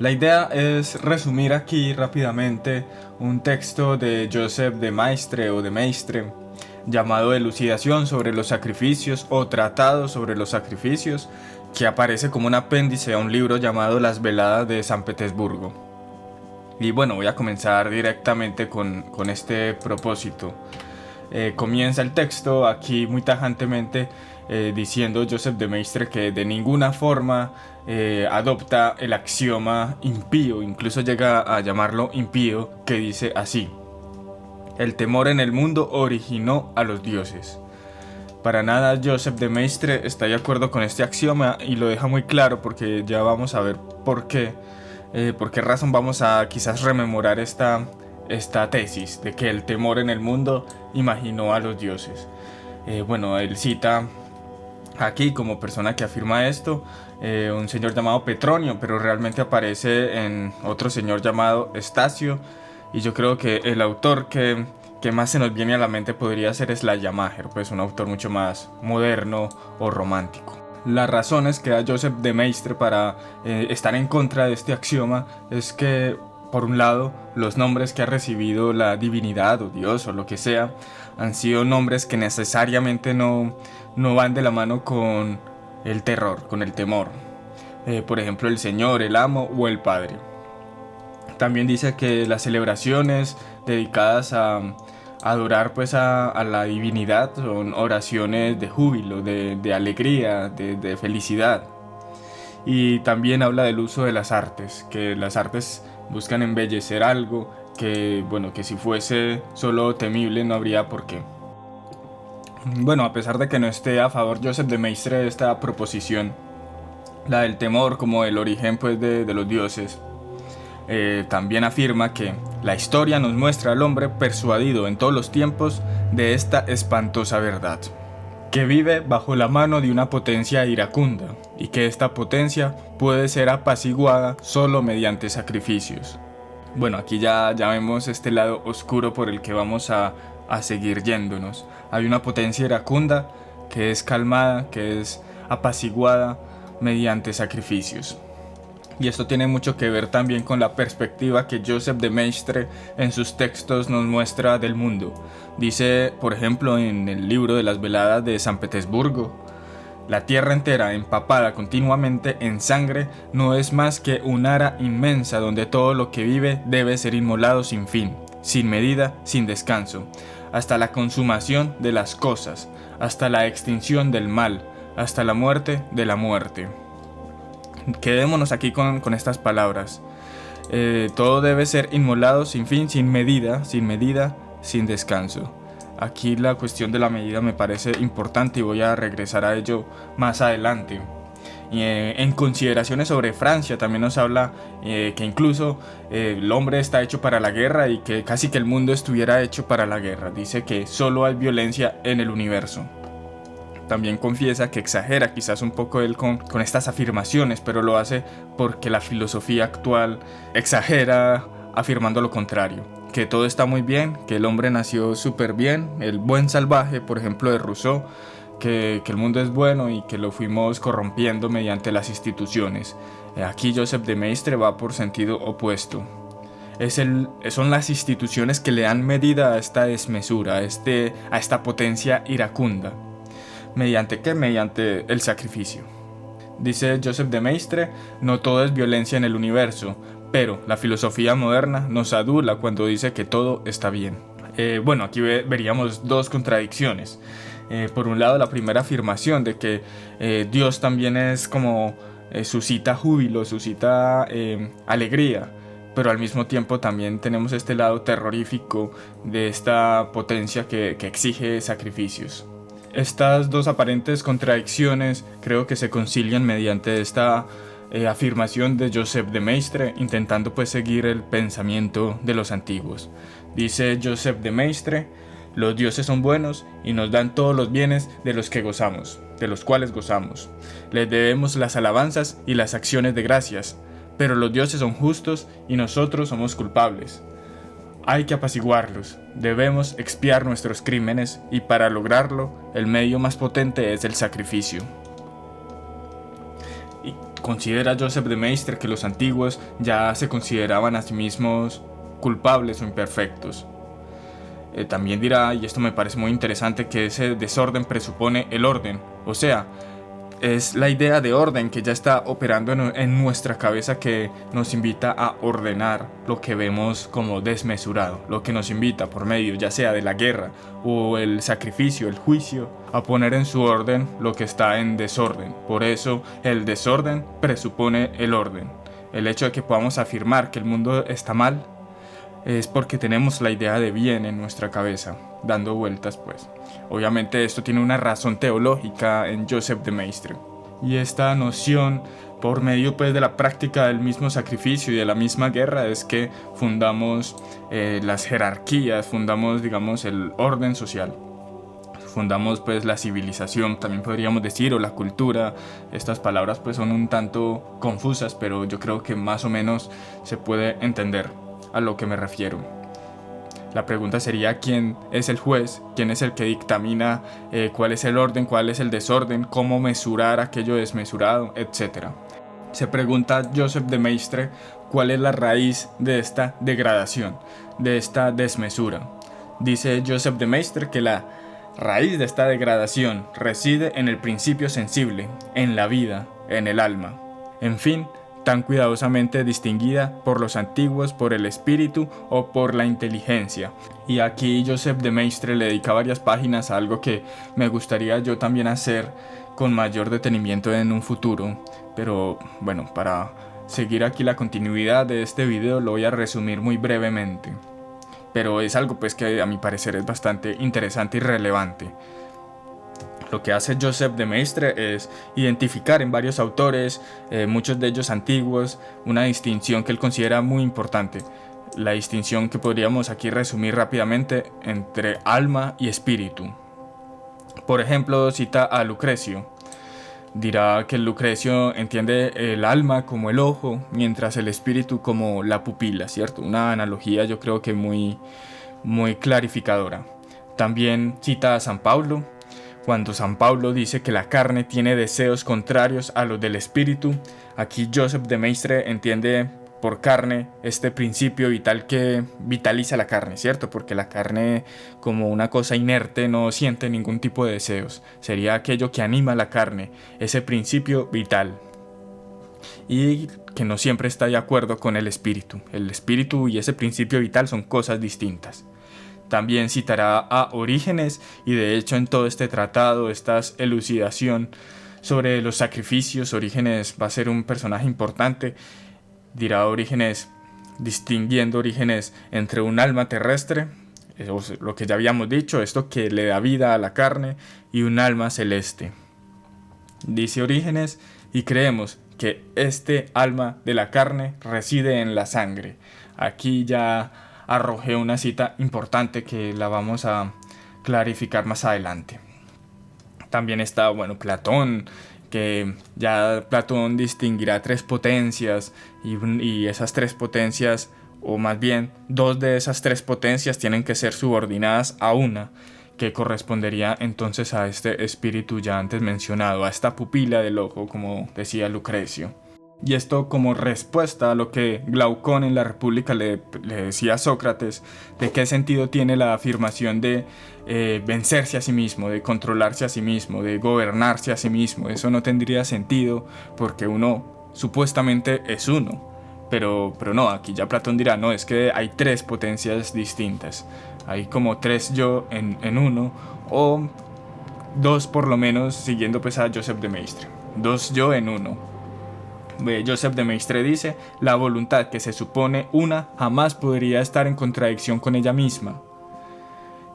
La idea es resumir aquí rápidamente un texto de Joseph de Maistre o de Maistre llamado Elucidación sobre los sacrificios o Tratado sobre los sacrificios, que aparece como un apéndice a un libro llamado Las Veladas de San Petersburgo. Y bueno, voy a comenzar directamente con este propósito. Comienza el texto aquí muy tajantemente diciendo Joseph de Maistre que de ninguna forma adopta el axioma impío, incluso llega a llamarlo impío, que dice así: el temor en el mundo originó a los dioses. Para nada Joseph de Maistre está de acuerdo con este axioma y lo deja muy claro, porque ya vamos a ver por qué razón vamos a quizás rememorar esta tesis de que el temor en el mundo imaginó a los dioses. Bueno, él cita aquí como persona que afirma esto un señor llamado Petronio, pero realmente aparece en otro señor llamado Estacio, y yo creo que el autor que más se nos viene a la mente podría ser Schleiermacher, pues un autor mucho más moderno o romántico. Las razones que da Joseph de Maistre para estar en contra de este axioma es que, por un lado, los nombres que ha recibido la divinidad o Dios o lo que sea han sido nombres que necesariamente no van de la mano con el terror, con el temor. Por ejemplo, el Señor, el Amo o el Padre. También dice que las celebraciones dedicadas a adorar pues a la divinidad son oraciones de júbilo, de alegría, de felicidad. Y también habla del uso de las artes, que las artes buscan embellecer algo que, bueno, que si fuese solo temible no habría por qué. Bueno, a pesar de que no esté a favor Joseph de Maistre de esta proposición, la del temor como el origen pues de los dioses, también afirma que la historia nos muestra al hombre persuadido en todos los tiempos de esta espantosa verdad, que vive bajo la mano de una potencia iracunda y que esta potencia puede ser apaciguada solo mediante sacrificios. Bueno, aquí ya vemos este lado oscuro por el que vamos a seguir yéndonos. Hay una potencia iracunda que es calmada, que es apaciguada mediante sacrificios. Y esto tiene mucho que ver también con la perspectiva que Joseph de Maistre en sus textos nos muestra del mundo. Dice, por ejemplo, en el libro de las Veladas de San Petersburgo: la tierra entera, empapada continuamente en sangre, no es más que un ara inmensa donde todo lo que vive debe ser inmolado sin fin, sin medida, sin descanso, hasta la consumación de las cosas, hasta la extinción del mal, hasta la muerte de la muerte. Quedémonos aquí con estas palabras. Todo debe ser inmolado sin fin, sin medida, sin descanso. Aquí la cuestión de la medida me parece importante y voy a regresar a ello más adelante. En consideraciones sobre Francia también nos habla que incluso el hombre está hecho para la guerra y que casi que el mundo estuviera hecho para la guerra. Dice que solo hay violencia en el universo. También confiesa que exagera quizás un poco él con estas afirmaciones, pero lo hace porque la filosofía actual exagera afirmando lo contrario, que todo está muy bien, que el hombre nació súper bien, el buen salvaje, por ejemplo, de Rousseau, que el mundo es bueno y que lo fuimos corrompiendo mediante las instituciones. Aquí Joseph de Maistre va por sentido opuesto. Son las instituciones que le dan medida a esta desmesura, a esta potencia iracunda. ¿Mediante qué? Mediante el sacrificio. Dice Joseph de Maistre: no todo es violencia en el universo, pero la filosofía moderna nos adula cuando dice que todo está bien. Bueno, aquí veríamos dos contradicciones. Por un lado, la primera afirmación de que Dios también es como suscita júbilo, suscita alegría, pero al mismo tiempo también tenemos este lado terrorífico de esta potencia que exige sacrificios. Estas dos aparentes contradicciones creo que se concilian mediante esta afirmación de Joseph de Maistre, intentando pues seguir el pensamiento de los antiguos. Dice Joseph de Maistre: los dioses son buenos y nos dan todos los bienes de los cuales gozamos. Les debemos las alabanzas y las acciones de gracias, pero los dioses son justos y nosotros somos culpables. Hay que apaciguarlos, debemos expiar nuestros crímenes y para lograrlo el medio más potente es el sacrificio. considera Joseph de Maistre que los antiguos ya se consideraban a sí mismos culpables o imperfectos. También dirá, y esto me parece muy interesante, que ese desorden presupone el orden, o sea, es la idea de orden que ya está operando en nuestra cabeza, que nos invita a ordenar lo que vemos como desmesurado, lo que nos invita por medio ya sea de la guerra o el sacrificio, el juicio, a poner en su orden lo que está en desorden. Por eso el desorden presupone el orden. El hecho de que podamos afirmar que el mundo está mal es porque tenemos la idea de bien en nuestra cabeza, dando vueltas pues. Obviamente esto tiene una razón teológica en Joseph de Maistre. Y esta noción, por medio pues de la práctica del mismo sacrificio y de la misma guerra, es que fundamos las jerarquías, fundamos digamos el orden social. Fundamos pues la civilización, también podríamos decir, o la cultura. Estas palabras pues son un tanto confusas, pero yo creo que más o menos se puede entender a lo que me refiero. La pregunta sería: ¿quién es el juez? ¿Quién es el que dictamina cuál es el orden, cuál es el desorden, cómo mesurar aquello desmesurado, etcétera? Se pregunta Joseph de Maistre cuál es la raíz de esta degradación, de esta desmesura. Dice Joseph de Maistre que la raíz de esta degradación reside en el principio sensible, en la vida, en el alma. En fin, tan cuidadosamente distinguida por los antiguos por el espíritu o por la inteligencia. Y aquí Joseph de Maistre le dedica varias páginas a algo que me gustaría yo también hacer con mayor detenimiento en un futuro. Pero bueno, para seguir aquí la continuidad de este video lo voy a resumir muy brevemente. Pero es algo pues que a mi parecer es bastante interesante y relevante. Lo que hace Joseph de Maistre es identificar en varios autores, muchos de ellos antiguos, una distinción que él considera muy importante. La distinción que podríamos aquí resumir rápidamente entre alma y espíritu. Por ejemplo, cita a Lucrecio. Dirá que Lucrecio entiende el alma como el ojo, mientras el espíritu como la pupila, ¿cierto? Una analogía yo creo que muy clarificadora. También cita a San Pablo. Cuando San Pablo dice que la carne tiene deseos contrarios a los del espíritu, aquí Joseph de Maistre entiende por carne este principio vital que vitaliza la carne, ¿cierto? Porque la carne, como una cosa inerte, no siente ningún tipo de deseos. Sería aquello que anima la carne, ese principio vital. Y que no siempre está de acuerdo con el espíritu. El espíritu y ese principio vital son cosas distintas. También citará a Orígenes, y de hecho en todo este tratado, esta elucidación sobre los sacrificios, Orígenes va a ser un personaje importante. Dirá Orígenes, distinguiendo Orígenes entre un alma terrestre, lo que ya habíamos dicho, esto que le da vida a la carne, y un alma celeste. Dice Orígenes, y creemos que este alma de la carne reside en la sangre. Aquí ya arrojé una cita importante que la vamos a clarificar más adelante. También está, Platón, que ya Platón distinguirá tres potencias y esas tres potencias, o más bien dos de esas tres potencias, tienen que ser subordinadas a una, que correspondería entonces a este espíritu ya antes mencionado, a esta pupila del ojo, como decía Lucrecio. Y esto como respuesta a lo que Glaucón en la República le decía a Sócrates, de qué sentido tiene la afirmación de vencerse a sí mismo, de controlarse a sí mismo, de gobernarse a sí mismo. Eso no tendría sentido porque uno supuestamente es uno. Pero no, aquí ya Platón dirá, no, es que hay tres potencias distintas. Hay como tres yo en uno, o dos por lo menos, siguiendo pues a Joseph de Maistre. Dos yo en uno. Joseph de Maistre dice, la voluntad que se supone una jamás podría estar en contradicción con ella misma.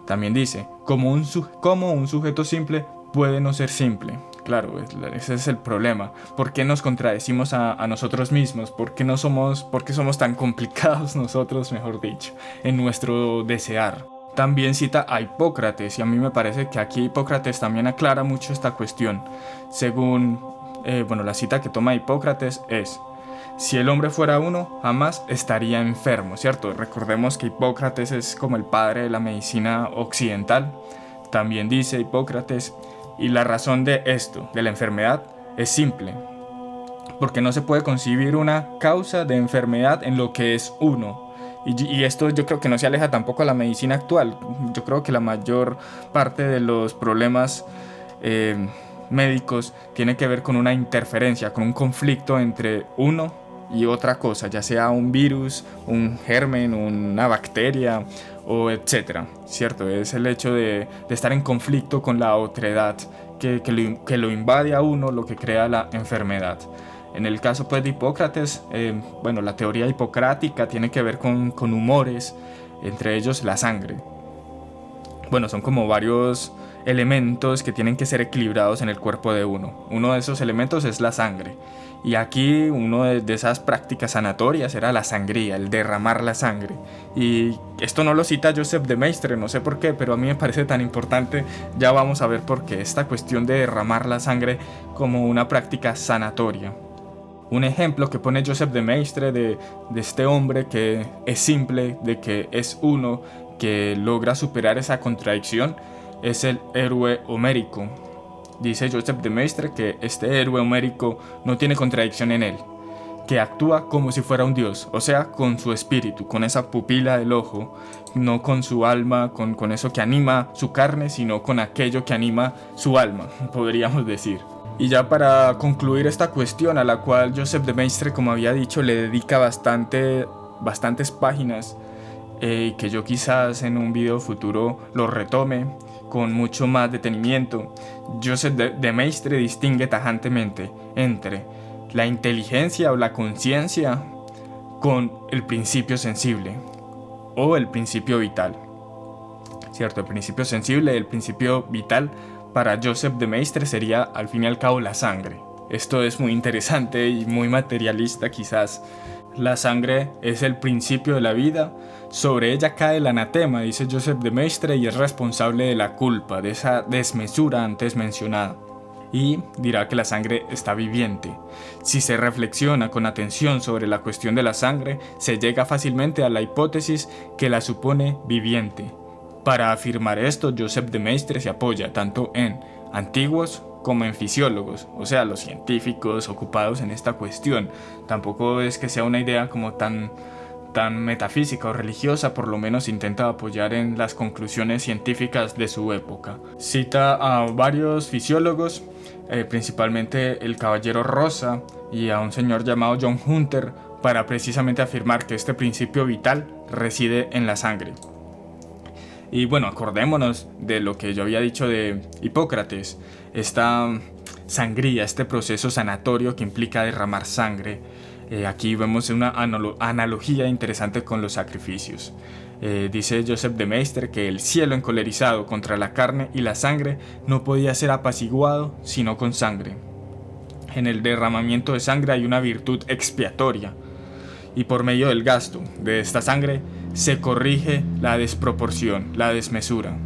También dice, como un sujeto simple puede no ser simple. Claro, ese es el problema. ¿Por qué nos contradecimos a nosotros mismos? ¿Por qué somos tan complicados nosotros, mejor dicho, en nuestro desear? También cita a Hipócrates, y a mí me parece que aquí Hipócrates también aclara mucho esta cuestión. Según la cita que toma Hipócrates es: si el hombre fuera uno, jamás estaría enfermo, ¿cierto? Recordemos que Hipócrates es como el padre de la medicina occidental. También dice Hipócrates, y la razón de esto, de la enfermedad, es simple. porque no se puede concebir una causa de enfermedad en lo que es uno. Y esto yo creo que no se aleja tampoco a la medicina actual. Yo creo que la mayor parte de los problemas médicos tiene que ver con una interferencia, con un conflicto entre uno y otra cosa, ya sea un virus, un germen, una bacteria o etcétera, ¿cierto? Es el hecho de estar en conflicto con la otredad que lo invade a uno, lo que crea la enfermedad. En el caso pues de Hipócrates, la teoría hipocrática tiene que ver con humores, entre ellos la sangre. Bueno, son como varios elementos que tienen que ser equilibrados en el cuerpo de uno. Uno de esos elementos es la sangre. Y aquí uno de esas prácticas sanatorias era la sangría, el derramar la sangre. Y esto no lo cita Joseph de Maistre, no sé por qué, pero a mí me parece tan importante. Ya vamos a ver por qué esta cuestión de derramar la sangre como una práctica sanatoria. Un ejemplo que pone Joseph de Maistre de este hombre que es simple, de que es uno, que logra superar esa contradicción, es el héroe homérico. Dice Joseph de Maistre que este héroe homérico no tiene contradicción en él, que actúa como si fuera un dios, o sea, con su espíritu, con esa pupila del ojo, no con su alma, con eso que anima su carne, sino con aquello que anima su alma, podríamos decir. Y ya para concluir esta cuestión, a la cual Joseph de Maistre, como había dicho, le dedica bastantes páginas, que yo quizás en un video futuro lo retome con mucho más detenimiento. Joseph de Maistre distingue tajantemente entre la inteligencia o la conciencia con el principio sensible o el principio vital, ¿cierto? El principio sensible y el principio vital para Joseph de Maistre sería al fin y al cabo la sangre. Esto es muy interesante y muy materialista quizás. La sangre es el principio de la vida, sobre ella cae el anatema, dice Joseph de Maistre, y es responsable de la culpa, de esa desmesura antes mencionada. Y dirá que la sangre está viviente. Si se reflexiona con atención sobre la cuestión de la sangre, se llega fácilmente a la hipótesis que la supone viviente. Para afirmar esto, Joseph de Maistre se apoya tanto en antiguos como en fisiólogos, o sea, los científicos ocupados en esta cuestión. Tampoco es que sea una idea como tan metafísica o religiosa, por lo menos intenta apoyar en las conclusiones científicas de su época. Cita a varios fisiólogos, principalmente el Caballero Rosa y a un señor llamado John Hunter, para precisamente afirmar que este principio vital reside en la sangre. Y bueno, acordémonos de lo que yo había dicho de Hipócrates, esta sangría, este proceso sanatorio que implica derramar sangre. Aquí vemos una analogía interesante con los sacrificios. Dice Joseph de Maistre que el cielo encolerizado contra la carne y la sangre no podía ser apaciguado sino con sangre. En el derramamiento de sangre hay una virtud expiatoria, y por medio del gasto de esta sangre se corrige la desproporción, la desmesura,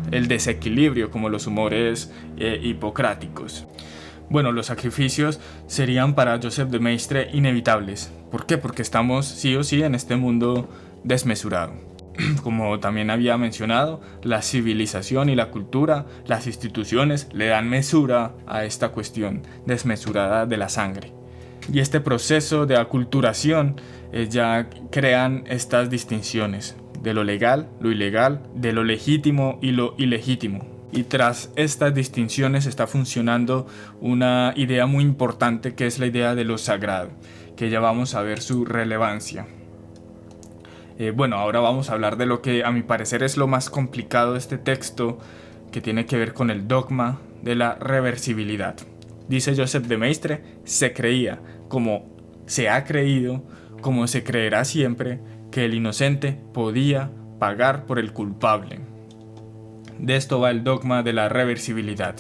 el desequilibrio, como los humores hipocráticos. Bueno, los sacrificios serían para Joseph de Maistre inevitables. ¿Por qué? Porque estamos sí o sí en este mundo desmesurado. Como también había mencionado, la civilización y la cultura, las instituciones le dan mesura a esta cuestión desmesurada de la sangre. Y este proceso de aculturación ya crean estas distinciones de lo legal, lo ilegal, de lo legítimo y lo ilegítimo. Y tras estas distinciones está funcionando una idea muy importante, que es la idea de lo sagrado, que ya vamos a ver su relevancia. Ahora vamos a hablar de lo que a mi parecer es lo más complicado de este texto, que tiene que ver con el dogma de la reversibilidad. Dice Joseph de Maistre, se creía, como se ha creído, como se creerá siempre, que el inocente podía pagar por el culpable. De esto va el dogma de la reversibilidad,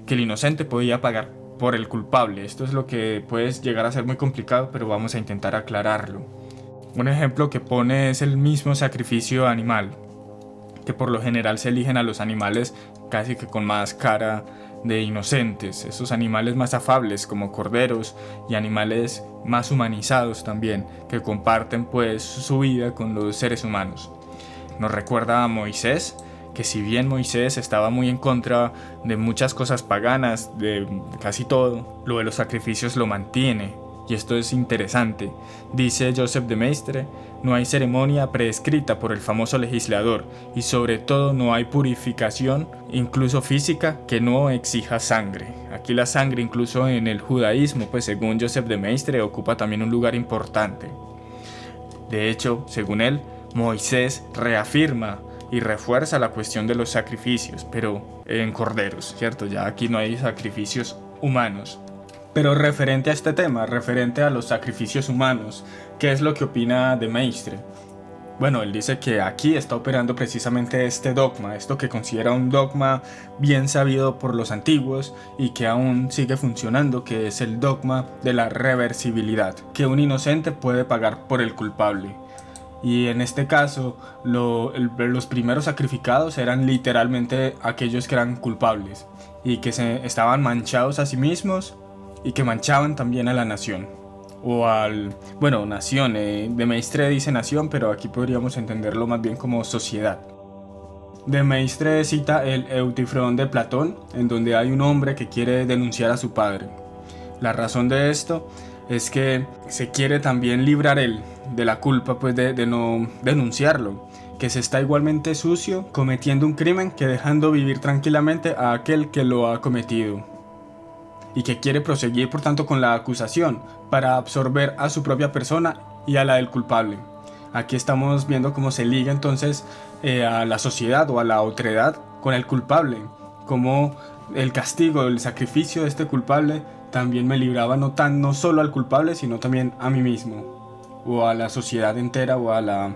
que el inocente podía pagar por el culpable. Esto es lo que puede llegar a ser muy complicado, pero vamos a intentar aclararlo. Un ejemplo que pone es el mismo sacrificio animal, que por lo general se eligen a los animales casi que con más cara de inocentes, esos animales más afables como corderos y animales más humanizados también, que comparten pues su vida con los seres humanos. Nos recuerda a Moisés, que si bien Moisés estaba muy en contra de muchas cosas paganas, de casi todo, lo de los sacrificios lo mantiene. Y esto es interesante. Dice Joseph de Maistre: no hay ceremonia prescrita por el famoso legislador, y sobre todo no hay purificación, incluso física, que no exija sangre. Aquí la sangre, incluso en el judaísmo, pues según Joseph de Maistre, ocupa también un lugar importante. De hecho, según él, Moisés reafirma y refuerza la cuestión de los sacrificios, pero en corderos, ¿cierto? Ya aquí no hay sacrificios humanos. Pero referente a este tema, referente a los sacrificios humanos, ¿qué es lo que opina de Maistre? Bueno, él dice que aquí está operando precisamente este dogma, esto que considera un dogma bien sabido por los antiguos y que aún sigue funcionando, que es el dogma de la reversibilidad, que un inocente puede pagar por el culpable. Y en este caso, los primeros sacrificados eran literalmente aquellos que eran culpables y que se estaban manchados a sí mismos y que manchaban también a la nación. Nación, de Maistre dice nación, pero aquí podríamos entenderlo más bien como sociedad. De Maistre cita el Eutifrón de Platón, en donde hay un hombre que quiere denunciar a su padre. La razón de esto es que se quiere también librar él de la culpa, pues de no denunciarlo, que se está igualmente sucio cometiendo un crimen que dejando vivir tranquilamente a aquel que lo ha cometido, y que quiere proseguir por tanto con la acusación para absorber a su propia persona y a la del culpable. Aquí estamos viendo cómo se liga entonces a la sociedad o a la otredad con el culpable, como el castigo, el sacrificio de este culpable también me libraba no solo al culpable, sino también a mí mismo, o a la sociedad entera, o a la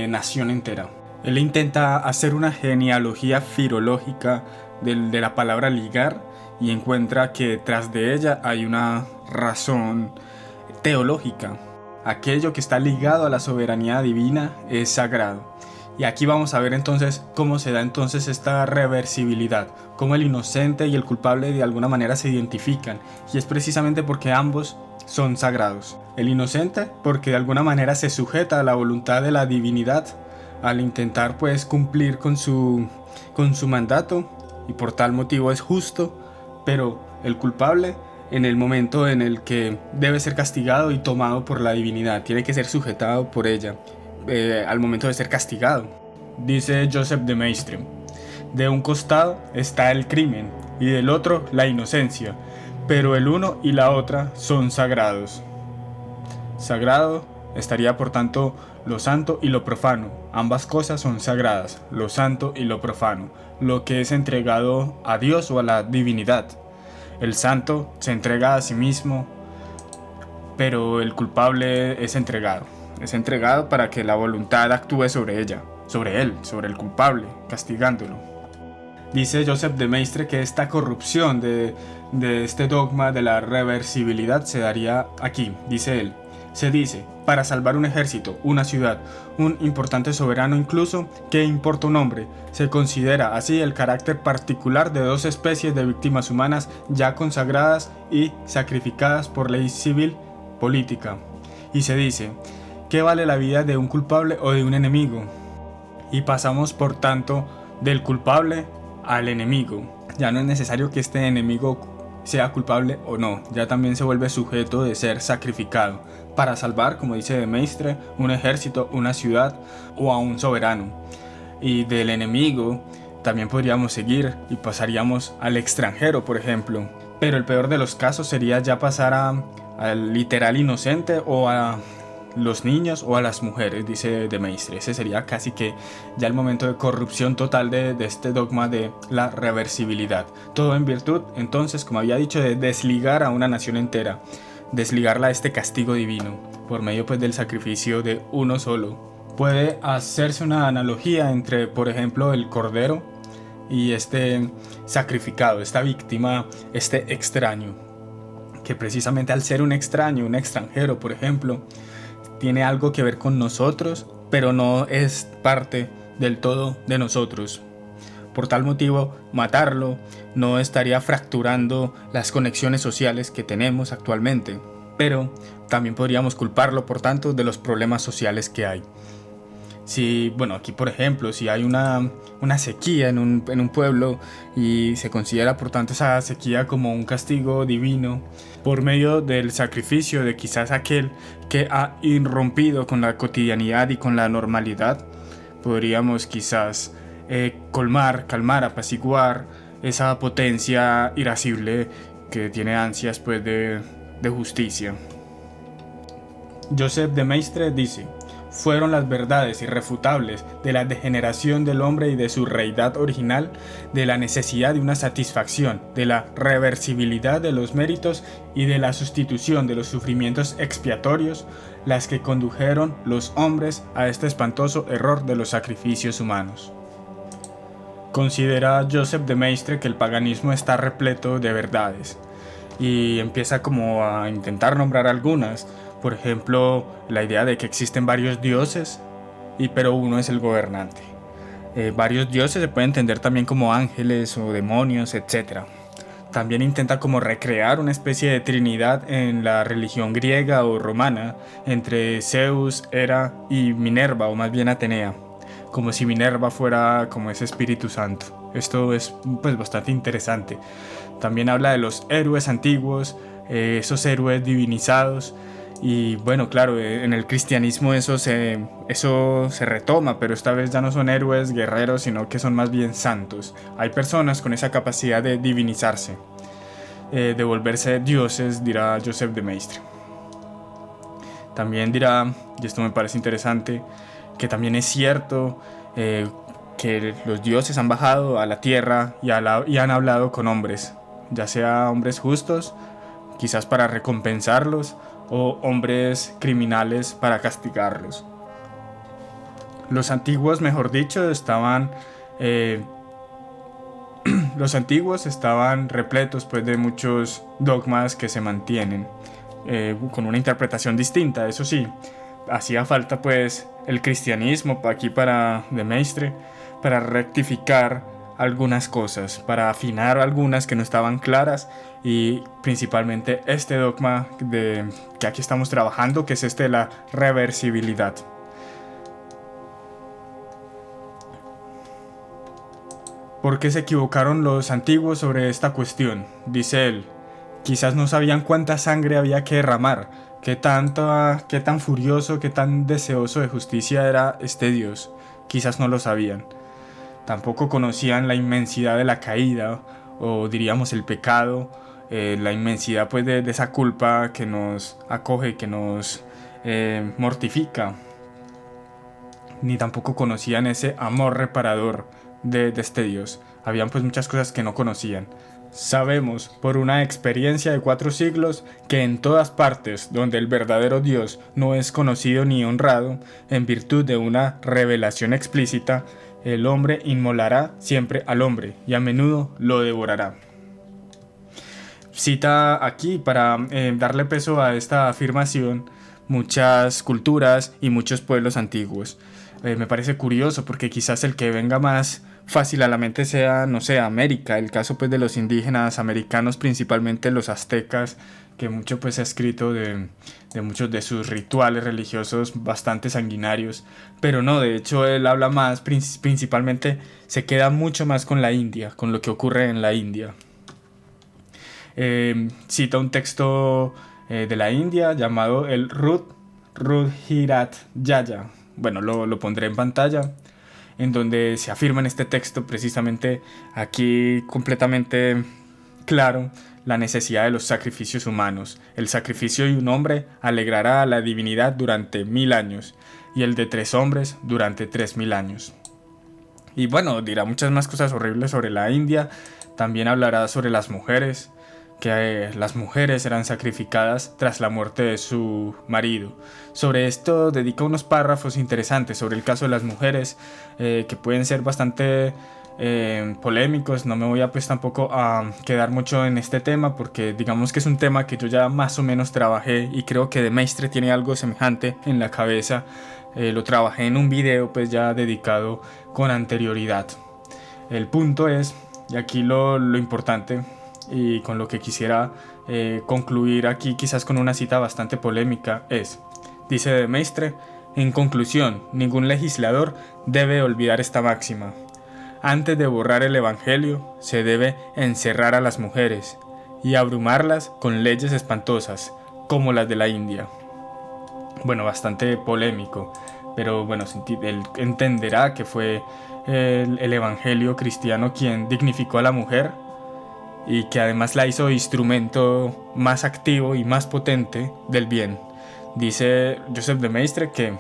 nación entera. Él intenta hacer una genealogía filológica de la palabra ligar, y encuentra que tras de ella hay una razón teológica. Aquello que está ligado a la soberanía divina es sagrado. Y aquí vamos a ver entonces cómo se da entonces esta reversibilidad, cómo el inocente y el culpable de alguna manera se identifican, y es precisamente porque ambos son sagrados. El inocente porque de alguna manera se sujeta a la voluntad de la divinidad al intentar pues cumplir con su mandato, y por tal motivo es justo, pero el culpable en el momento en el que debe ser castigado y tomado por la divinidad, tiene que ser sujetado por ella al momento de ser castigado. Dice Joseph de Maistre: de un costado está el crimen y del otro la inocencia, pero el uno y la otra son sagrados. Sagrado estaría por tanto lo santo y lo profano. Ambas cosas son sagradas, lo santo y lo profano, lo que es entregado a Dios o a la divinidad. El santo se entrega a sí mismo, pero el culpable es entregado para que la voluntad actúe sobre ella, sobre él, sobre el culpable, castigándolo. Dice Joseph de Maistre que esta corrupción de este dogma de la reversibilidad se daría aquí, dice él. Se dice, para salvar un ejército, una ciudad, un importante soberano incluso, ¿qué importa un hombre? Se considera así el carácter particular de dos especies de víctimas humanas ya consagradas y sacrificadas por ley civil política. Y se dice, ¿qué vale la vida de un culpable o de un enemigo? Y pasamos por tanto del culpable al enemigo. Ya no es necesario que este enemigo sea culpable o no, ya también se vuelve sujeto de ser sacrificado para salvar, como dice de Maistre, un ejército, una ciudad o a un soberano. Y del enemigo también podríamos seguir y pasaríamos al extranjero, por ejemplo. Pero el peor de los casos sería ya pasar al literal inocente o a los niños o a las mujeres, dice de Maistre. Ese sería casi que ya el momento de corrupción total de este dogma de la reversibilidad. Todo en virtud, entonces, como había dicho, de desligar a una nación entera, desligarla a este castigo divino, por medio pues del sacrificio de uno solo. Puede hacerse una analogía entre, por ejemplo, el cordero y este sacrificado, esta víctima, este extraño, que precisamente al ser un extraño, un extranjero, por ejemplo, tiene algo que ver con nosotros, pero no es parte del todo de nosotros. Por tal motivo, matarlo no estaría fracturando las conexiones sociales que tenemos actualmente, pero también podríamos culparlo, por tanto, de los problemas sociales que hay. Si, bueno, aquí por ejemplo, si hay una sequía en un pueblo y se considera por tanto esa sequía como un castigo divino por medio del sacrificio de quizás aquel que ha irrumpido con la cotidianidad y con la normalidad, podríamos quizás calmar, apaciguar esa potencia irascible que tiene ansias pues de justicia. Joseph de Maistre dice: fueron las verdades irrefutables de la degeneración del hombre y de su reidad original, de la necesidad de una satisfacción, de la reversibilidad de los méritos y de la sustitución de los sufrimientos expiatorios, las que condujeron los hombres a este espantoso error de los sacrificios humanos. Considera Joseph de Maistre que el paganismo está repleto de verdades y empieza como a intentar nombrar algunas. Por ejemplo, la idea de que existen varios dioses, pero uno es el gobernante. Varios dioses se puede entender también como ángeles o demonios, etc. También intenta como recrear una especie de trinidad en la religión griega o romana entre Zeus, Hera y Minerva, o más bien Atenea, como si Minerva fuera como ese Espíritu Santo. Esto es pues bastante interesante. También habla de los héroes antiguos, esos héroes divinizados. Y bueno, claro, en el cristianismo eso se retoma, pero esta vez ya no son héroes guerreros, sino que son más bien santos. Hay personas con esa capacidad de divinizarse, de volverse dioses, dirá Joseph de Maistre. También dirá, y esto me parece interesante, que también es cierto que los dioses han bajado a la tierra y han hablado con hombres, ya sea hombres justos, quizás para recompensarlos, o hombres criminales para castigarlos. Los antiguos, mejor dicho, estaban repletos pues, de muchos dogmas que se mantienen, con una interpretación distinta. Eso sí, hacía falta pues el cristianismo aquí para de Maistre para rectificar algunas cosas, para afinar algunas que no estaban claras, y principalmente este dogma que aquí estamos trabajando, que es este de la reversibilidad. ¿Por qué se equivocaron los antiguos sobre esta cuestión? Dice él: quizás no sabían cuánta sangre había que derramar, qué tan furioso, qué tan deseoso de justicia era este Dios. Quizás no lo sabían. Tampoco conocían la inmensidad de la caída, o diríamos el pecado, la inmensidad pues de esa culpa que nos acoge, que nos mortifica. Ni tampoco conocían ese amor reparador de este Dios. Habían pues muchas cosas que no conocían. Sabemos por una experiencia de 4 siglos que en todas partes donde el verdadero Dios no es conocido ni honrado, en virtud de una revelación explícita, el hombre inmolará siempre al hombre y a menudo lo devorará. Cita aquí, para darle peso a esta afirmación, muchas culturas y muchos pueblos antiguos. Me parece curioso porque quizás el que venga más fácil a la mente sea, no sé, América, el caso pues de los indígenas americanos, principalmente los aztecas, que mucho pues se ha escrito de muchos de sus rituales religiosos bastante sanguinarios, pero no, de hecho él habla más, principalmente se queda mucho más con la India, con lo que ocurre en la India. Cita un texto de la India llamado el Rudhiratyaya. Bueno, lo pondré en pantalla, en donde se afirma en este texto precisamente aquí completamente claro la necesidad de los sacrificios humanos. El sacrificio de un hombre alegrará a la divinidad durante 1000 años y el de 3 hombres durante 3000 años. Y bueno, dirá muchas más cosas horribles sobre la India. También hablará sobre las mujeres, que las mujeres eran sacrificadas tras la muerte de su marido. Sobre esto dedica unos párrafos interesantes sobre el caso de las mujeres, que pueden ser bastante polémicos. No me voy a pues tampoco a quedar mucho en este tema, porque digamos que es un tema que yo ya más o menos trabajé, y creo que de Maistre tiene algo semejante en la cabeza. Lo trabajé en un video pues ya dedicado con anterioridad. El punto es, y aquí lo importante, y con lo que quisiera concluir aquí quizás con una cita bastante polémica, dice de Maistre En conclusión, ningún legislador debe olvidar esta máxima. Antes de borrar el Evangelio, se debe encerrar a las mujeres y abrumarlas con leyes espantosas, como las de la India. Bueno, bastante polémico, pero bueno, él entenderá que fue el Evangelio cristiano quien dignificó a la mujer y que además la hizo instrumento más activo y más potente del bien. Dice Joseph de Maistre que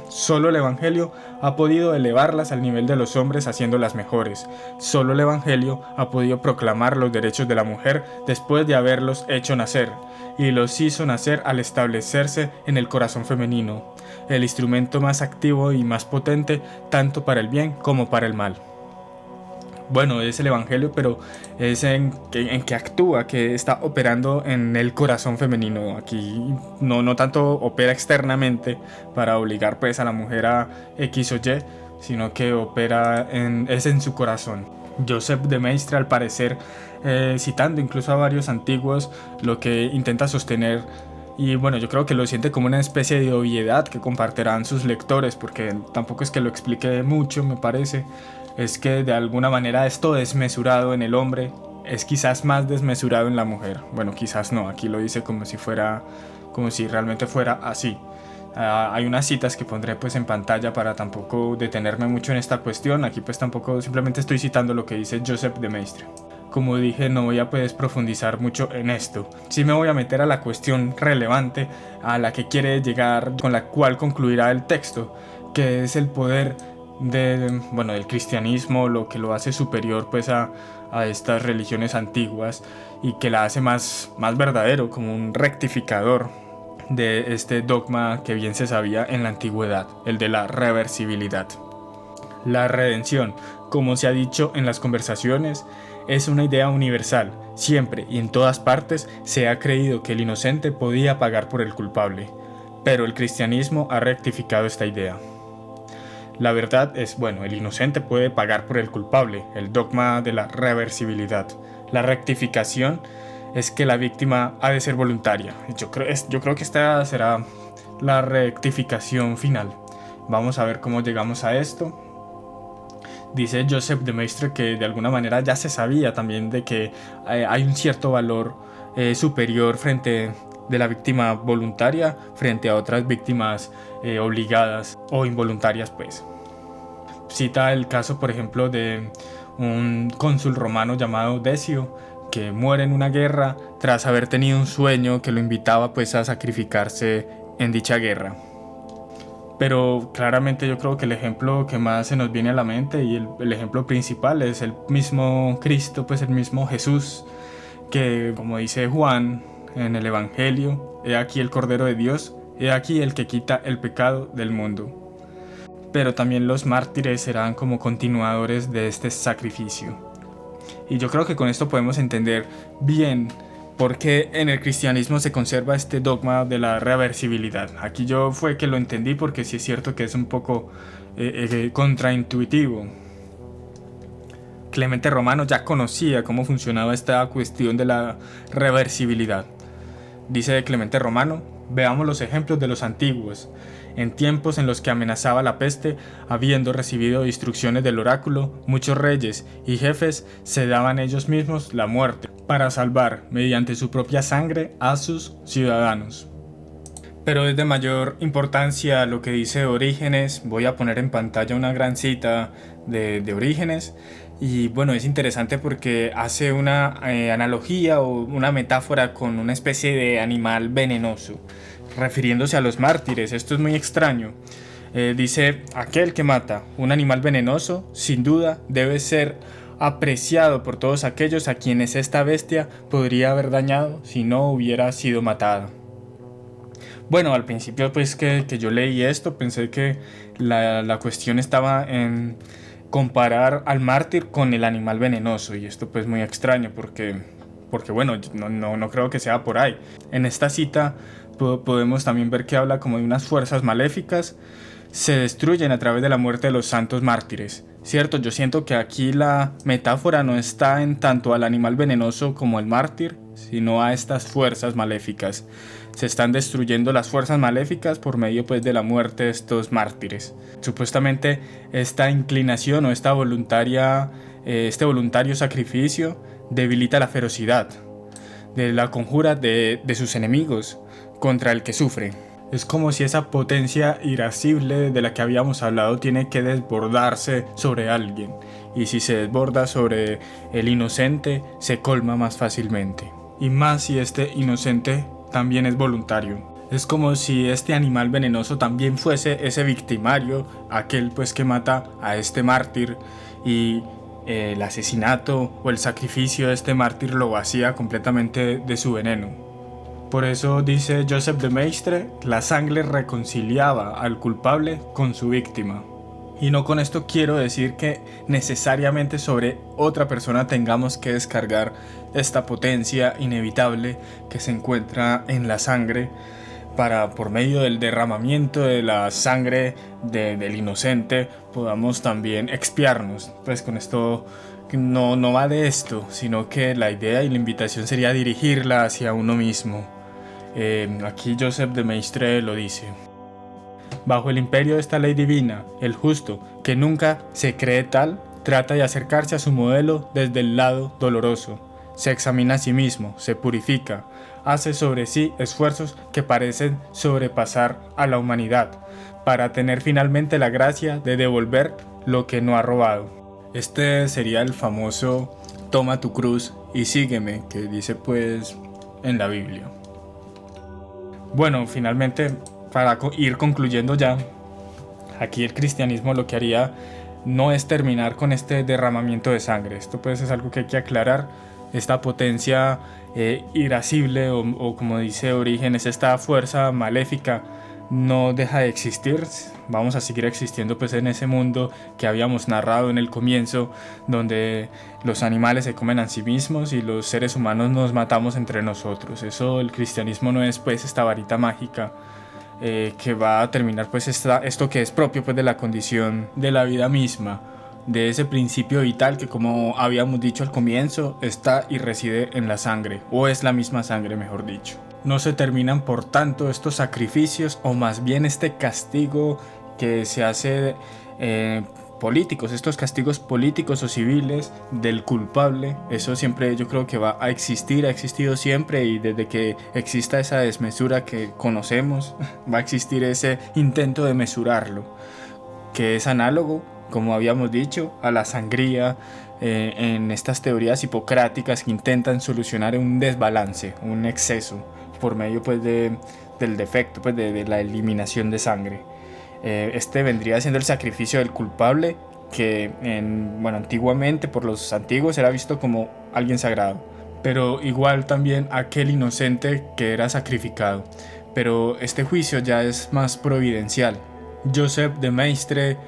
solo el Evangelio ha podido elevarlas al nivel de los hombres haciéndolas mejores. Solo el Evangelio ha podido proclamar los derechos de la mujer después de haberlos hecho nacer, y los hizo nacer al establecerse en el corazón femenino, el instrumento más activo y más potente tanto para el bien como para el mal. Bueno, es el Evangelio, pero es en que actúa, que está operando en el corazón femenino. Aquí no tanto opera externamente para obligar pues a la mujer a X o Y, sino que opera es en su corazón. Joseph de Maistre, al parecer, citando incluso a varios antiguos, lo que intenta sostener, y bueno, yo creo que lo siente como una especie de obviedad que compartirán sus lectores, porque tampoco es que lo explique mucho, me parece, es que de alguna manera esto desmesurado en el hombre es quizás más desmesurado en la mujer. Bueno, quizás no, aquí lo dice como si realmente fuera así. Hay unas citas que pondré pues en pantalla para tampoco detenerme mucho en esta cuestión. Aquí pues tampoco, simplemente estoy citando lo que dice Joseph de Maistre. Como dije, no voy a pues profundizar mucho en esto. Sí me voy a meter a la cuestión relevante a la que quiere llegar, con la cual concluirá el texto, que es el poder del cristianismo, lo que lo hace superior pues a estas religiones antiguas y que la hace más verdadero, como un rectificador de este dogma que bien se sabía en la antigüedad, el de la reversibilidad. La redención, como se ha dicho en las conversaciones, es una idea universal. Siempre y en todas partes se ha creído que el inocente podía pagar por el culpable, pero el cristianismo ha rectificado esta idea. La verdad es, el inocente puede pagar por el culpable, el dogma de la reversibilidad. La rectificación es que la víctima ha de ser voluntaria. Yo creo que esta será la rectificación final. Vamos a ver cómo llegamos a esto. Dice Joseph de Maistre que de alguna manera ya se sabía también de que hay un cierto valor superior frente de la víctima voluntaria frente a otras víctimas obligadas o involuntarias pues. Cita el caso por ejemplo de un cónsul romano llamado Decio, que muere en una guerra tras haber tenido un sueño que lo invitaba pues a sacrificarse en dicha guerra. Pero claramente yo creo que el ejemplo que más se nos viene a la mente y el ejemplo principal es el mismo Cristo, pues el mismo Jesús, que como dice Juan en el Evangelio, he aquí el Cordero de Dios, he aquí el que quita el pecado del mundo. Pero también los mártires serán como continuadores de este sacrificio. Y yo creo que con esto podemos entender bien por qué en el cristianismo se conserva este dogma de la reversibilidad. Aquí yo fue que lo entendí porque sí es cierto que es un poco contraintuitivo. Clemente Romano ya conocía cómo funcionaba esta cuestión de la reversibilidad. Dice Clemente Romano, veamos los ejemplos de los antiguos. En tiempos en los que amenazaba la peste, habiendo recibido instrucciones del oráculo, muchos reyes y jefes se daban ellos mismos la muerte para salvar, mediante su propia sangre, a sus ciudadanos. Pero es de mayor importancia lo que dice Orígenes. Voy a poner en pantalla una gran cita de Orígenes. Y es interesante porque hace una analogía o una metáfora con una especie de animal venenoso, refiriéndose a los mártires. Esto es muy extraño. Dice, aquel que mata un animal venenoso, sin duda, debe ser apreciado por todos aquellos a quienes esta bestia podría haber dañado si no hubiera sido matada. Al principio pues que yo leí esto, pensé que la cuestión estaba en comparar al mártir con el animal venenoso, y esto pues muy extraño porque no creo que sea por ahí. En esta cita Podemos también ver que habla como de unas fuerzas maléficas, se destruyen a través de la muerte de los santos mártires. Cierto, yo siento que aquí la metáfora no está en tanto al animal venenoso como el mártir, sino a estas fuerzas maléficas. Se están destruyendo las fuerzas maléficas por medio pues de la muerte de estos mártires. Supuestamente esta inclinación o este voluntario sacrificio debilita la ferocidad de la conjura de sus enemigos contra el que sufre. Es como si esa potencia irascible de la que habíamos hablado tiene que desbordarse sobre alguien, y si se desborda sobre el inocente se colma más fácilmente, y más si este inocente también es voluntario. Es como si este animal venenoso también fuese ese victimario, aquel pues que mata a este mártir, y el asesinato o el sacrificio de este mártir lo vacía completamente de su veneno. Por eso dice Joseph de Maistre, la sangre reconciliaba al culpable con su víctima. Y no con esto quiero decir que necesariamente sobre otra persona tengamos que descargar esta potencia inevitable que se encuentra en la sangre para, por medio del derramamiento de la sangre del inocente, podamos también expiarnos. Pues con esto no va de esto, sino que la idea y la invitación sería dirigirla hacia uno mismo. Aquí Joseph de Maistre lo dice: bajo el imperio de esta ley divina, el justo, que nunca se cree tal, trata de acercarse a su modelo desde el lado doloroso. Se examina a sí mismo, se purifica, hace sobre sí esfuerzos que parecen sobrepasar a la humanidad, para tener finalmente la gracia de devolver lo que no ha robado. Este sería el famoso toma tu cruz y sígueme, que dice pues en la Biblia. Bueno, finalmente, para ir concluyendo ya, aquí el cristianismo lo que haría no es terminar con este derramamiento de sangre. Esto pues es algo que hay que aclarar. Esta potencia irascible o como dice Orígenes, esta fuerza maléfica no deja de existir. Vamos a seguir existiendo pues en ese mundo que habíamos narrado en el comienzo, donde los animales se comen a sí mismos y los seres humanos nos matamos entre nosotros. Eso, el cristianismo no es pues esta varita mágica que va a terminar pues esto que es propio pues de la condición de la vida misma, de ese principio vital que, como habíamos dicho al comienzo, está y reside en la sangre, o es la misma sangre mejor dicho. No se terminan por tanto estos sacrificios, o más bien este castigo que se hace políticos, estos castigos políticos o civiles del culpable. Eso siempre yo creo que va a existir, ha existido siempre, y desde que exista esa desmesura que conocemos, va a existir ese intento de mesurarlo, que es análogo, como habíamos dicho, a la sangría en estas teorías hipocráticas que intentan solucionar un desbalance, un exceso, por medio pues del defecto, pues de la eliminación de sangre. Este vendría siendo el sacrificio del culpable, que antiguamente por los antiguos era visto como alguien sagrado, pero igual también aquel inocente que era sacrificado. Pero este juicio ya es más providencial. Joseph de Maistre,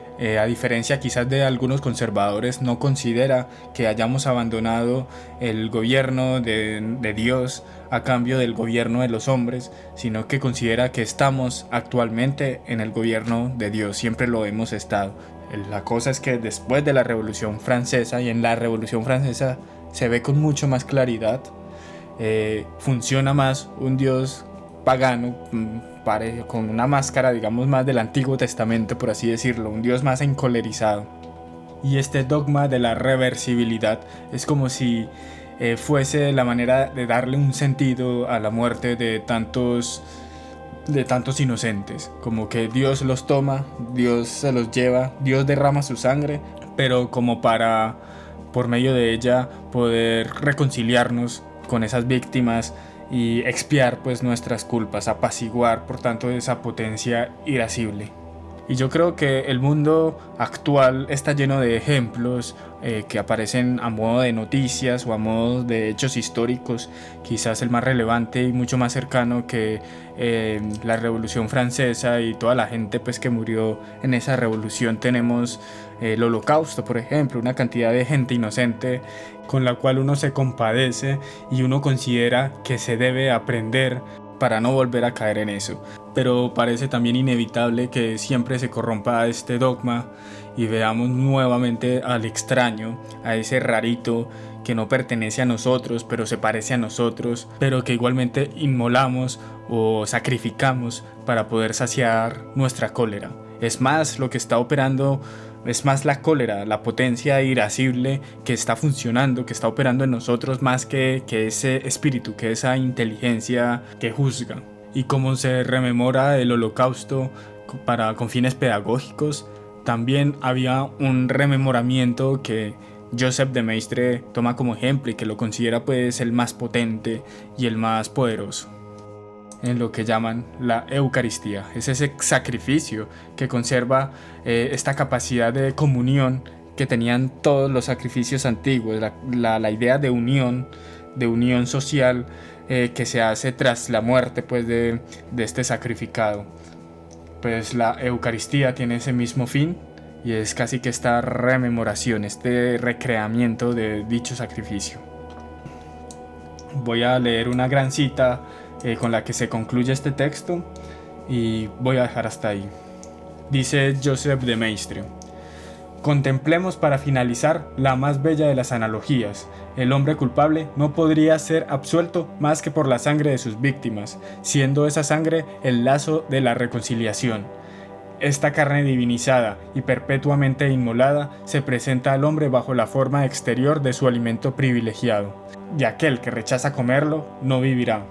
a diferencia quizás de algunos conservadores, no considera que hayamos abandonado el gobierno de Dios a cambio del gobierno de los hombres, sino que considera que estamos actualmente en el gobierno de Dios, siempre lo hemos estado. La cosa es que después de la Revolución Francesa, y en la Revolución Francesa se ve con mucho más claridad, funciona más un Dios pagano, con una máscara, digamos, más del Antiguo Testamento, por así decirlo, un Dios más encolerizado. Y este dogma de la reversibilidad es como si fuese la manera de darle un sentido a la muerte de tantos inocentes, como que Dios los toma, Dios se los lleva, Dios derrama su sangre, pero como para, por medio de ella, poder reconciliarnos con esas víctimas y expiar pues nuestras culpas, apaciguar por tanto esa potencia irascible. Y yo creo que el mundo actual está lleno de ejemplos que aparecen a modo de noticias o a modo de hechos históricos. Quizás el más relevante y mucho más cercano que la Revolución Francesa y toda la gente pues que murió en esa revolución. Tenemos el Holocausto, por ejemplo, una cantidad de gente inocente con la cual uno se compadece y uno considera que se debe aprender para no volver a caer en eso. Pero parece también inevitable que siempre se corrompa este dogma y veamos nuevamente al extraño, a ese rarito que no pertenece a nosotros, pero se parece a nosotros, pero que igualmente inmolamos o sacrificamos para poder saciar nuestra cólera. Es más, lo que está operando es más la cólera, la potencia irascible que está funcionando, que está operando en nosotros más que ese espíritu, que esa inteligencia que juzga. Y como se rememora el Holocausto con fines pedagógicos, también había un rememoramiento que Joseph de Maistre toma como ejemplo y que lo considera pues el más potente y el más poderoso, en lo que llaman la Eucaristía. Es ese sacrificio que conserva esta capacidad de comunión que tenían todos los sacrificios antiguos, la idea de unión social que se hace tras la muerte pues, de este sacrificado. Pues la Eucaristía tiene ese mismo fin y es casi que esta rememoración, este recreamiento de dicho sacrificio. Voy a leer una gran cita con la que se concluye este texto y voy a dejar hasta ahí. Dice Joseph de Maistre: contemplemos para finalizar la más bella de las analogías. El hombre culpable no podría ser absuelto más que por la sangre de sus víctimas, siendo esa sangre el lazo de la reconciliación. Esta carne divinizada y perpetuamente inmolada se presenta al hombre bajo la forma exterior de su alimento privilegiado, y aquel que rechaza comerlo no vivirá.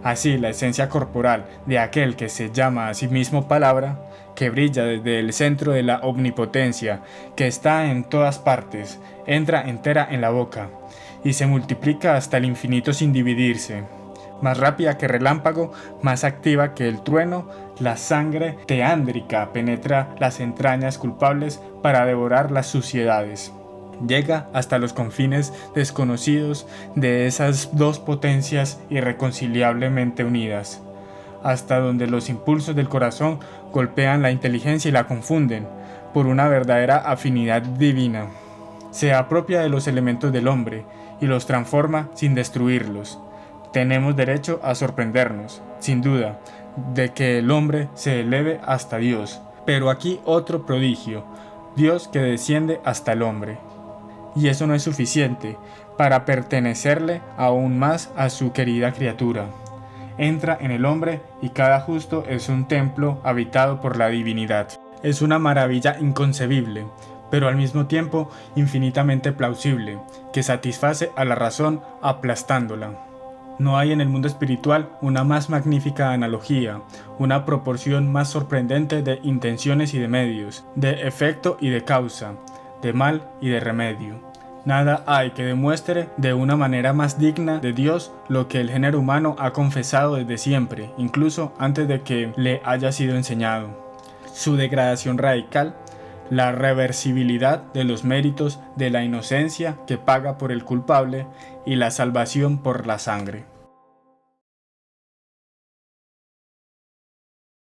Así, la esencia corporal de aquel que se llama a sí mismo palabra, que brilla desde el centro de la omnipotencia, que está en todas partes, entra entera en la boca, y se multiplica hasta el infinito sin dividirse. Más rápida que relámpago, más activa que el trueno, la sangre teándrica penetra las entrañas culpables para devorar las suciedades. Llega hasta los confines desconocidos de esas dos potencias irreconciliablemente unidas, hasta donde los impulsos del corazón golpean la inteligencia y la confunden por una verdadera afinidad divina. Se apropia de los elementos del hombre y los transforma sin destruirlos. Tenemos derecho a sorprendernos, sin duda, de que el hombre se eleve hasta Dios, pero aquí otro prodigio, Dios que desciende hasta el hombre. Y eso no es suficiente para pertenecerle aún más a su querida criatura. Entra en el hombre y cada justo es un templo habitado por la divinidad. Es una maravilla inconcebible, pero al mismo tiempo infinitamente plausible, que satisface a la razón aplastándola. No hay en el mundo espiritual una más magnífica analogía, una proporción más sorprendente de intenciones y de medios, de efecto y de causa, de mal y de remedio. Nada hay que demuestre de una manera más digna de Dios lo que el género humano ha confesado desde siempre, incluso antes de que le haya sido enseñado. Su degradación radical, la reversibilidad de los méritos de la inocencia que paga por el culpable y la salvación por la sangre.